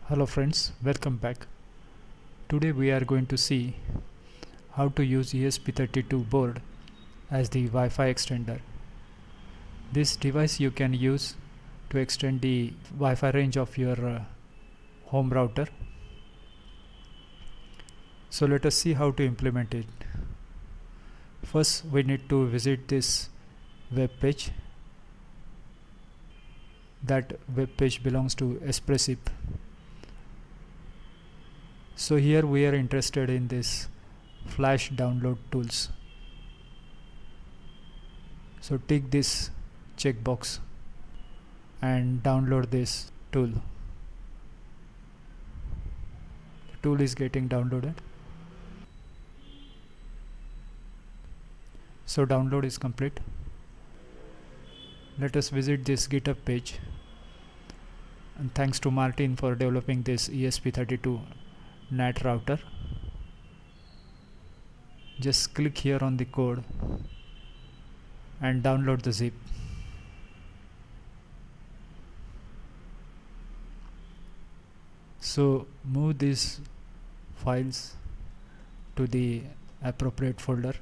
Hello friends, welcome back. Today we are going to see how to use ESP32 board as the Wi-Fi extender. This device you can use to extend the Wi-Fi range of your home router. So let us see how to implement it. First we need to visit this web page. That web page belongs to Espressif. So here we are interested in this flash download tools. So tick this checkbox and download this tool. The tool is getting downloaded. So download is complete. Let us visit this GitHub page. And thanks to Martin for developing this ESP32 NAT router. Just click here on the code and download the zip. So move these files to the appropriate folder.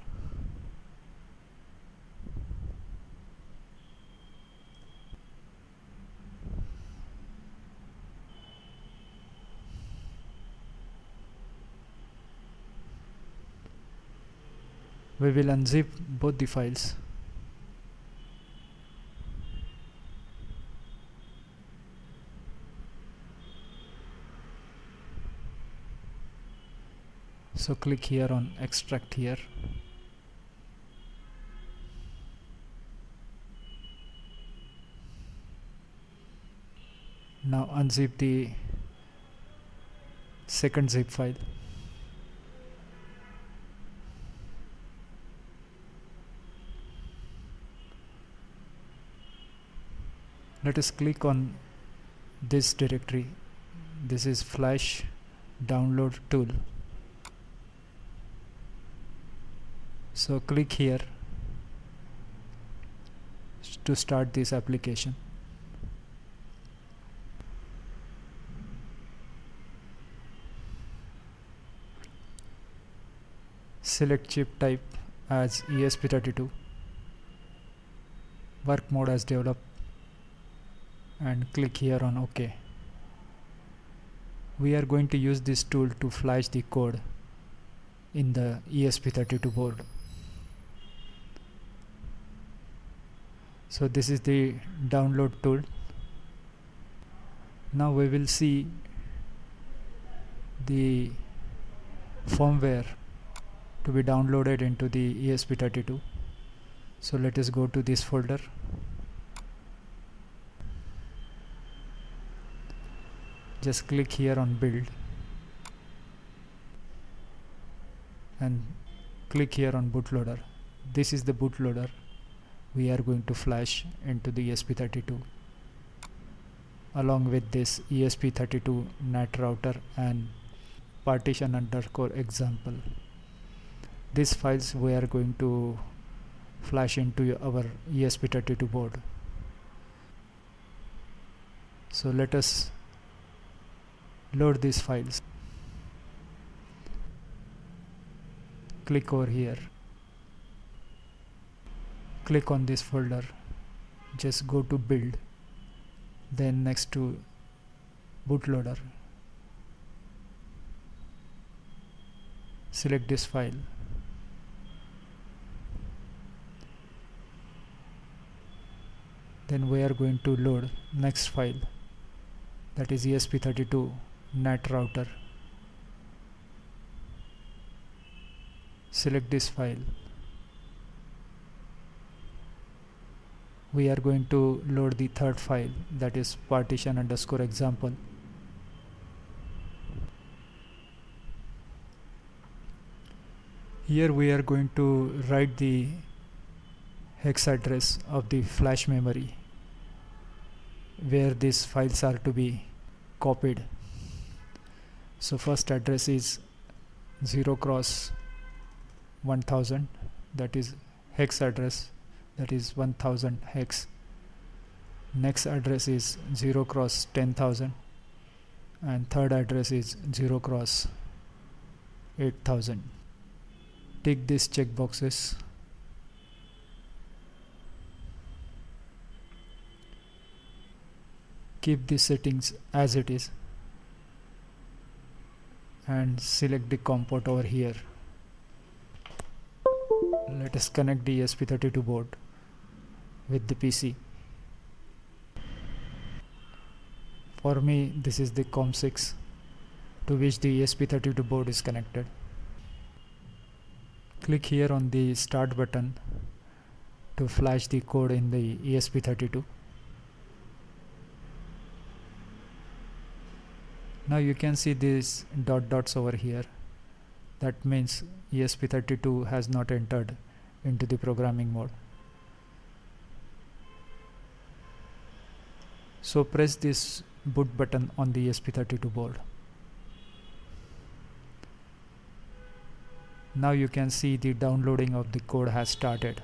We will unzip both the files. So click here on extract here. Now unzip the second zip file. Let us click on this directory. This is flash download tool. So click here to start this application. Select chip type as ESP32, work mode as develop, and click here on OK. We are going to use this tool to flash the code in the ESP32 board. So this is the download tool. Now we will see the firmware to be downloaded into the ESP32. So let us go to this folder. Just click here on build and click here on bootloader. This is the bootloader we are going to flash into the ESP32 along with this ESP32 NAT router and partition_example. These files we are going to flash into our ESP32 board. So let us load these files. Click over here. Click on this folder. Just go to build. Then next to bootloader. Select this file. Then we are going to load next file, that is ESP32 NAT router. Select this file. We are going to load the third file, that is partition_example. Here we are going to write the hex address of the flash memory where these files are to be copied. So first address is 0x1000, that is hex address, that is 1000 hex. Next address is 0x10000, and third address is 0 cross 8000. Tick these check boxes. Keep the settings as it is and select the COM port over here. Let us connect the ESP32 board with the PC. For me, this is the COM6 to which the ESP32 board is connected. Click here on the start button to flash the code in the ESP32. Now you can see these dots over here. That means ESP32 has not entered into the programming mode. So press this boot button on the ESP32 board. Now you can see the downloading of the code has started.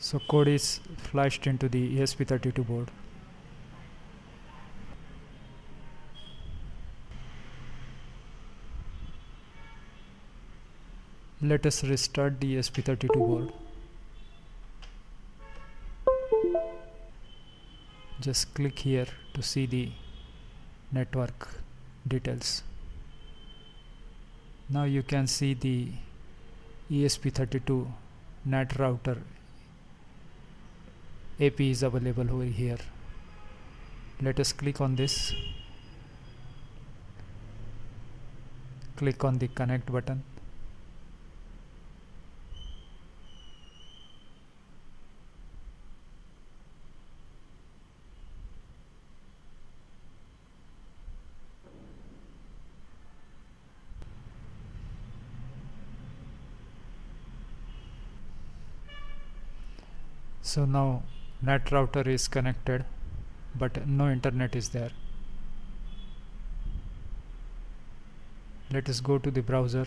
So code is flashed into the ESP32 board. Let us restart the ESP32 board. Just click here to see the network details. Now you can see the ESP32 NAT router AP is available over here. Let us click on this. Click on the connect button. So now NAT router is connected, but no internet is there. Let us go to the browser.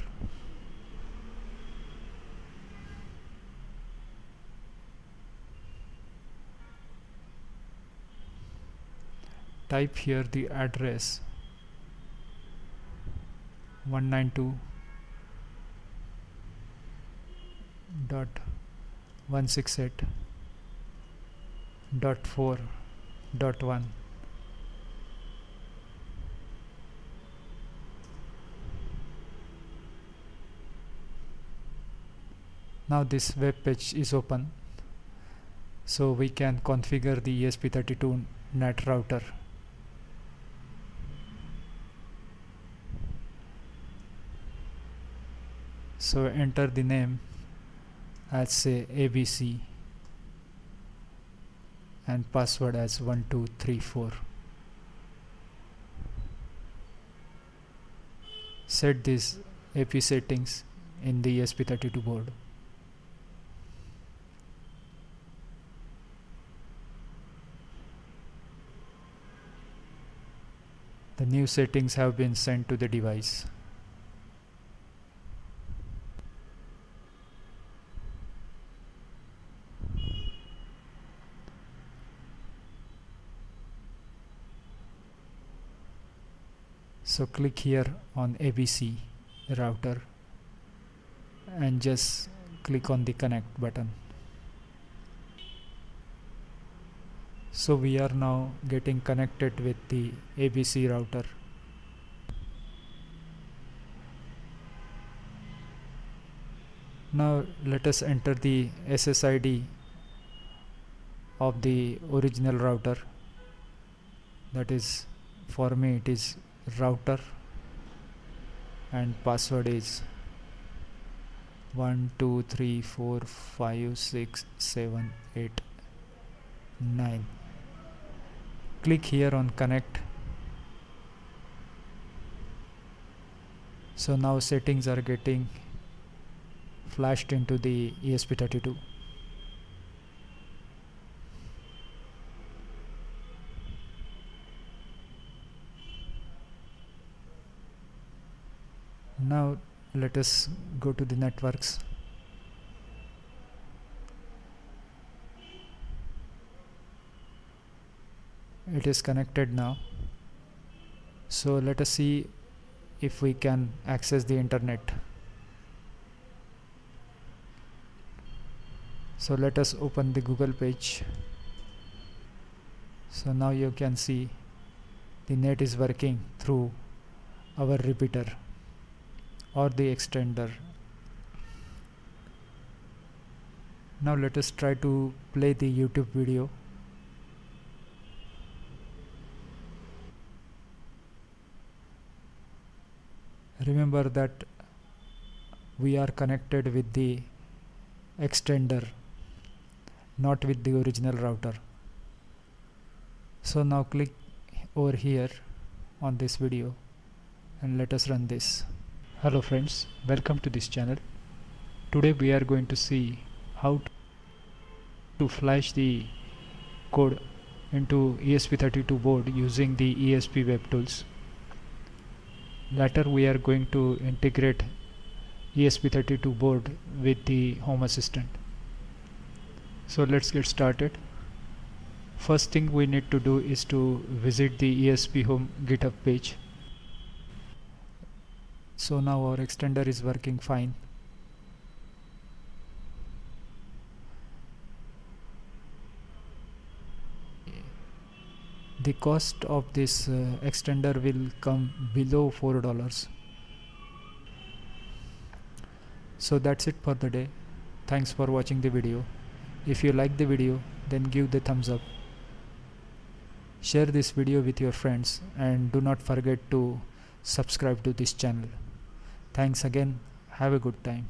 Type here the address 192.168.4.1. Now this web page is open, so we can configure the ESP32 NAT router. So enter the name as say ABC and password as 1234. Set these AP settings in the ESP32 board. The new settings have been sent to the device. So click here on ABC router and just click on the connect button. So we are now getting connected with the ABC router. Now let us enter the SSID of the original router. That is, for me it is router and password is 123456789. Click here on connect. So now settings are getting flashed into the ESP32. Now let us go to the networks. It is connected now. So let us see if we can access the internet. So let us open the Google page. So now you can see the net is working through our repeater or the extender. Now let us try to play the YouTube video. Remember that we are connected with the extender, not with the original router. So now click over here on this video and let us run this. Hello friends, welcome to this channel. Today we are going to see how to flash the code into ESP32 board using the ESP web tools. Later we are going to integrate ESP32 board with the Home Assistant. So let's get started. First thing we need to do is to visit the ESP Home GitHub page. So now our extender is working fine. The cost of this extender will come below $4. So that's it for the day. Thanks for watching the video. If you like the video, then give the thumbs up. Share this video with your friends and do not forget to subscribe to this channel. Thanks again. Have a good time.